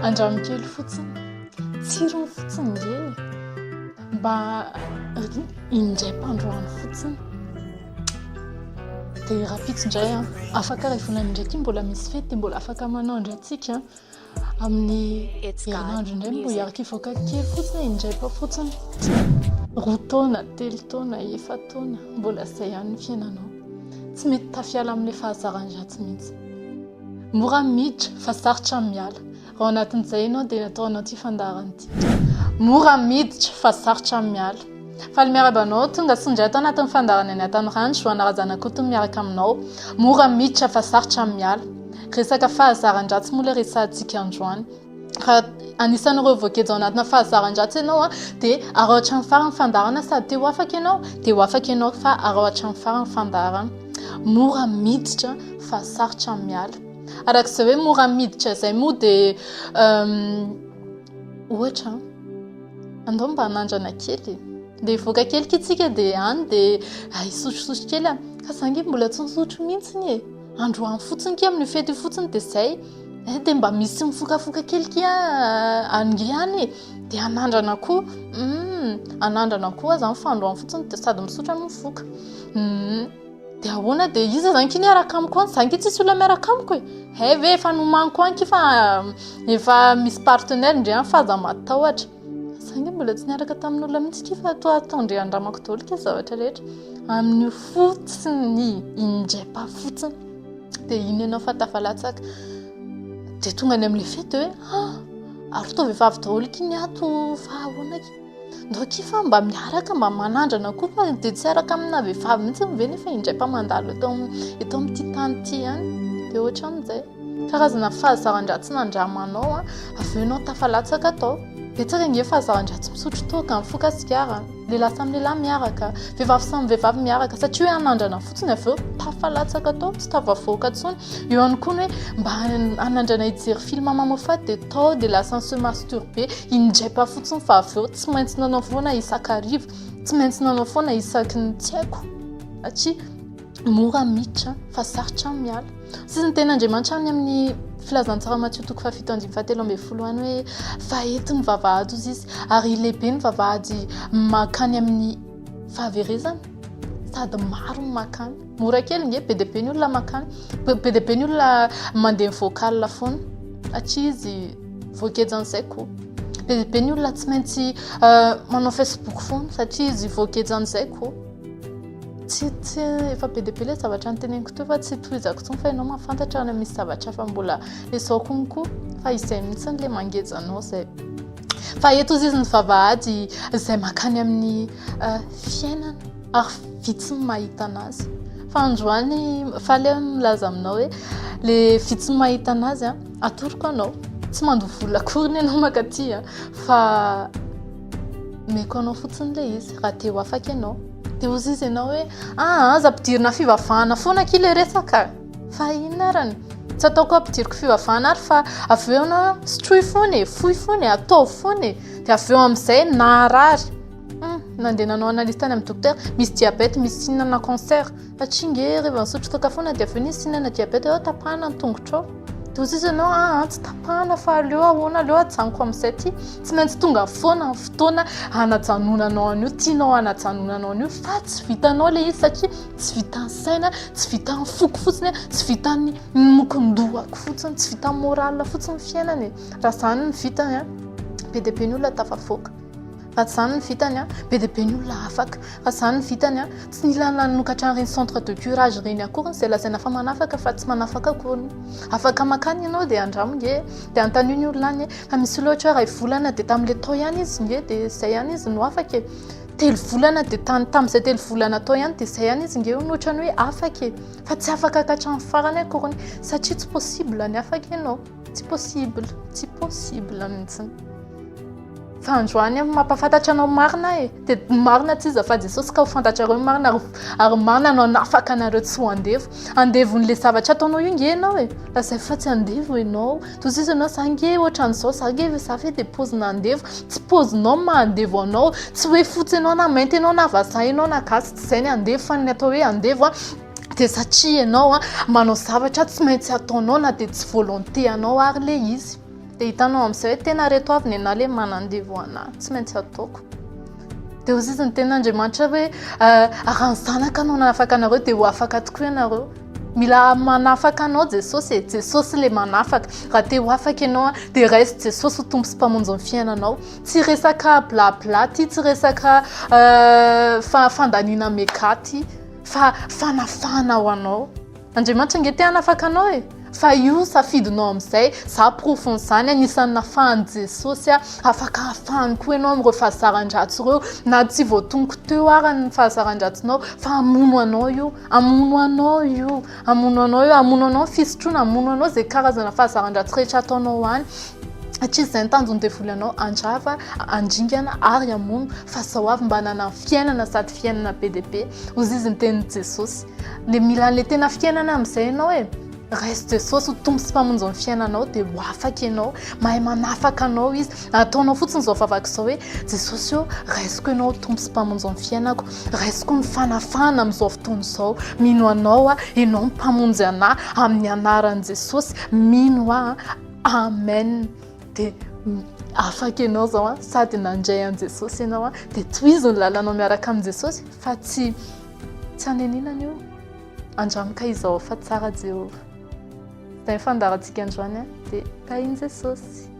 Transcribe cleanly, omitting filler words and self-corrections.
Andramokely fotsiny tsirony fotsiny nge mba indray mpandroany fotsiny dia rapitso indray afaka rehefa volana indraiky mbola misy fety dia mbola afaka manaondra antsika amin'ny herinandro indray mbo hiaraka hivoaka kely fotsiny indray pa fotsiny 2 taona 3 taona 4 taona mbola izay ihany ny fiainanao tsy mety tafiala amin'ilay fahazaran-dratsy mihitsy mora miditra fa sarotra miala raha anatin'izay ianao dia natao anao ty fandaharana ity mora miditra fa sarotra miala fa ny miarabanao tonga sy indray atao anatin'ny fandaharana ny atany rano soana razana koa tony miaraka aminao mora miditra fa sarotra miala resaka fahazaran-dratsy moa ilay resantsika androany raha anisan'ireo voakejao anatina fahazaran-dratsy ianao dia araotra ny farany fandaharana sady te ho afaka ianao dia ho afaka ianao fa araotra ny farany fandaharana mora miditra fa sarotra miala arak'izay hoe mora miditra izay moa dia ohatra andao mba hanandrana kely dia voaka kely kitsika dia any dia isotrosotro kely ka zange mbola tsy nisotro mihitsiny androany fotsiny ke amin'ny fety fotsiny dia izay dia mba misy mifokafoka kely kia angehany dia hanandrana koa zany fa androany fotsiny dia sady misotro amin'ny mifoka dia ahoana dia iza zany kiny miaraka amiko any zange tsisy olona miaraka amiko ve efa nomaniko any fa efa misy partenaire indray any fa aza matahotra zange mbola tsy niaraka tamin'olona mihitsy fa toa ataondre andramako daholo ke zavatra rehetra amin'ny fotsiny indray pa fotsiny dia iny ianao fa tafalatsaka dia tonga any amin'ilay fety hoe ary tao vehivavy daholo kiny ato fa ahoana ndao kifa mba miaraka mba manandrana koa fa dia tsy araka amina vehivavy mihitsy ve nefa indray pa mandalo eto amin'ity tany ity ihany dia ohatra amin'izay karazana fahazaran-dratsy nandramanao avy eo ianao tafalatsaka tao betsaka nge fahazaran-dratsy misotro toaka mifoka sigara lehilahy samy lehilahy miaraka vehivavy samy vehivavy miaraka satria hoe hanandrana fotsiny avy eo tafalatsaka tao tsy tavavoaka intsony eo ihany koa hoe mba hanandrana hijery film mamamoafaty dia tao dia lasa se masturbe indray pa fotsiny fa avy eo tsy maintsy nanao foana isakarivo tsy maintsy nanao foana isaky ny tsy haiko satria mora miditra fa sarotra miala sisy ny tena andriamanitra any amin'ny filazantsara Matthieu 7:7 any hoe fahety ny vavahady ozy izy ary lehibe ny vavahady makany amin'ny fahaverezana sady maro ny makany mora kely nge be dia be ny olona makany be dia be ny olona mandeha vocal foana satria izy voakejan'izay koa be dia be ny olona tsy maintsy manao Facebook foana satria izy voakejan'izay koa tsy efa be dia be ilay zavatra nyteneniko teo fa tsy tohizako tsony fa ianao mahafantatra any misy zavatra fa mbola esao konko fa izay mihitsiny ilay mangejanao izay fa eto izy ny vavahady izay makany amin'ny fiainana ary vitsy ny mahita anazy fa androany fa le milaza aminao hoe le vitsy ny mahita anazy atoroko anao tsy mandoha vola akory ianao makaty fa meko anao fotsiny ilay izy raha te ho afaka ianao dia ozy izy ianao hoe aza ampidirina fivavahana foana kile resaka fa inona arany tsy ataoko ampidiriko fivavahana ary fa avy eo anao sotroy foy foana atao foana dia avy eo amin'izay naharary nandeha nanao analyse tany amin'ny docteur misy diabète misy hinana cancer satria nge rehefa nisotro toaka foana dia avy eo nisy hinana diabète eo tapahana ny tongotra ao dia ozy izy ianao tsy tapahana fa aleo ahoana aleo ajanoko amin'izay ty tsy maintsy tonga foana ny fotoana hanajanonanao an'io tianao hanajanonanao an'io fa tsy vitanao ilay izy satria tsy vitan'ny saina tsy vitan'ny foko fotsiny tsy vitan'ny mokondohako fotsiny tsy vitan'ny moral fotsiny fiainany raha zany ny vitany be dia be ny olona tafavoaka raha zany ny vitany be dia be ny olona afaka raha zany ny vitany tsy nilana nokatra n'ireny centre de curage ireny akoriny izay lazaina fa manafaka fa tsy manafaka akoriny afaka makany ianao dia andramonge dia antanio ny olona any fa misy loatra hoe raha volana dia tamin'ilay tao ihany izy nge dia izay ihany izy no afaka telo volana dia tamin'izay telo volana tao ihany dia izay ihany izy nge nohatra ny hoe afaka fa tsy afaka akatran'ny farany akoriny satria tsy possible ny afaka ianao tsy possible mihitsiny fa androany mampafantatra anao marina dia marina tsy iza fa Jesosy ka ho fantatrareo marina ary marina anao nafaka anareo tsy ho andevon'ilay zavatra ataonao io nge ianao lazay fa tsy andevo ianao tozy izy ianao zange ohatran'izao zange zafe dia pozina andevo tsy pozinao mandevo anao tsy hoe fotsy ianao na mainty ianao na vazaha ianao na gasy tsy izay ny andevo fa ny atao hoe andevo dia satria ianao manao zavatra tsy maintsy ataonao na dia tsy volonté anao ary ilay izy dia hitanao amin'izay hoe tena reto avy ny anahy ilay manandevo anahy tsy maintsy ataoko dia ozy izy ny tena Andriamanitra hoe raha ny zanaka anao nanafaka anareo dia ho afaka tokoa ianareo mila manafaka anao Jesosy Jesosy le manafaka raha te ho afaka ianao dia raisy Jesosy ho tompo sy mpamonjy ny fiainanao tsy resaka blabla ty tsy resaka fandaniana mekaty fa fanafana ho anao Andriamanitra nge te hanafaka anao fa io safidinao amin'izay za profony izany anisan'ny nafahany Jesosy afaka hafahany koa ianao amin'ireo fahazaran-dratsy ireo na tsy voatonoko teo ary ny fahazaran-dratsinao fa hamono anao io hamono anao io hamono anao io hamono anao fisotroana hamono anao izay karazana fahazaran-dratsy rehetra ataonao any hatrizay izay ny tanjony devoly anao andrava andringana ary hamono fa zao avy mba hanana fiainana sady fiainana be dia be ozy izy ny tenin'i Jesosy le mila an'ilay tena fiainana amin'izay ianao raisy Jesosy ho tompo sy mpamonjy ny fiainanao dia ho afaka ianao mahay manafaka anao izy ataonao fotsiny izao vavaka izao hoe Jesosy io raisiko ianao tompo sy mpamonjy ny fiainako raisiko ny fanafana amin'izao fotoana izao mino anao ianao mpamonjy anahy amin'ny anaran'i Jesosy mino amen dia afaka ianao zao sady nandray an' Jesosy ianao dia tohizo ny lalanao miaraka amin' Jesosy fa tsy haneninana io andramika izao fa tsara Jehovah izay fandarantsika androany dia kahiny Jesosy